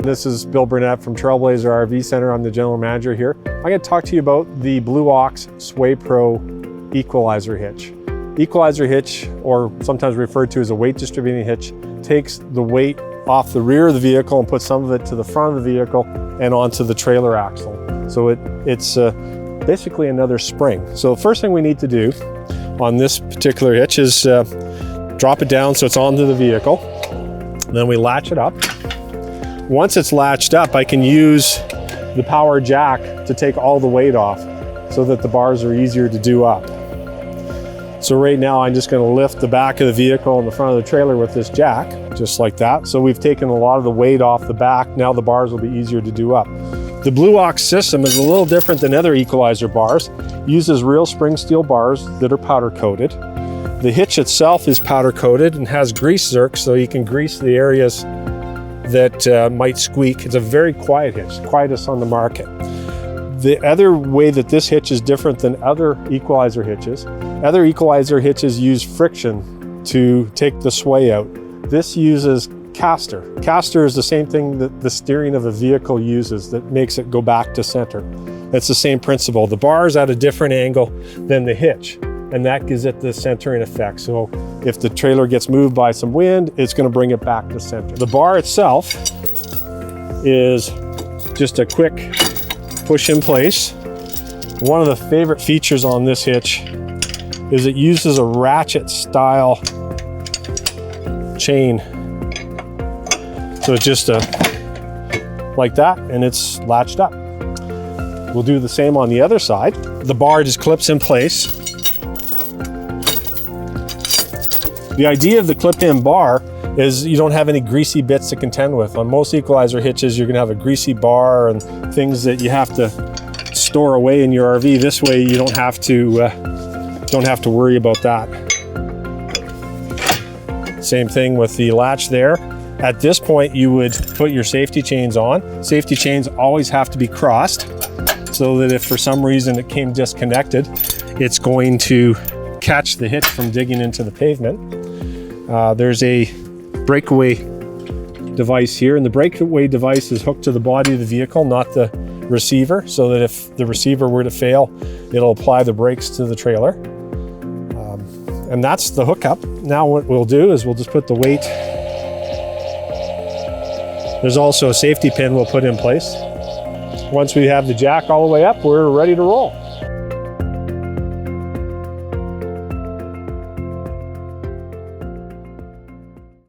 This is Bill Burnett from Trailblazer RV Center. I'm the general manager here. I'm going to talk to you about the Blue Ox Sway Pro Equalizer hitch. Equalizer hitch, or sometimes referred to as a weight distributing hitch, takes the weight off the rear of the vehicle and puts some of it to the front of the vehicle and onto the trailer axle. So it's basically another spring. So the first thing we need to do on this particular hitch is drop it down so it's onto the vehicle. Then we latch it up. Once it's latched up, I can use the power jack to take all the weight off so that the bars are easier to do up. So right now I'm just going to lift the back of the vehicle and the front of the trailer with this jack, just like that. So we've taken a lot of the weight off the back. Now the bars will be easier to do up. The Blue Ox system is a little different than other Equalizer bars. It uses real spring steel bars that are powder coated. The hitch itself is powder coated and has grease zerk, so you can grease the areas that might squeak. It's a very quiet hitch, quietest on the market. The other way that this hitch is different than other Equalizer hitches use friction to take the sway out. This uses caster. Caster is the same thing that the steering of a vehicle uses that makes it go back to center. It's the same principle. The bar is at a different angle than the hitch, and that gives it the centering effect. So if the trailer gets moved by some wind, it's going to bring it back to center. The bar itself is just a quick push in place. One of the favorite features on this hitch is it uses a ratchet style chain. So it's just like that, and it's latched up. We'll do the same on the other side. The bar just clips in place. The idea of the clip-in bar is you don't have any greasy bits to contend with. On most Equalizer hitches, you're gonna have a greasy bar and things that you have to store away in your RV. This way, you don't have to worry about that. Same thing with the latch there. At this point, you would put your safety chains on. Safety chains always have to be crossed so that if for some reason it came disconnected, it's going to catch the hitch from digging into the pavement. There's a breakaway device here, and the breakaway device is hooked to the body of the vehicle, not the receiver, so that if the receiver were to fail, it'll apply the brakes to the trailer. And that's the hookup. Now what we'll do is we'll just put the weight. There's also a safety pin we'll put in place. Once we have the jack all the way up, we're ready to roll.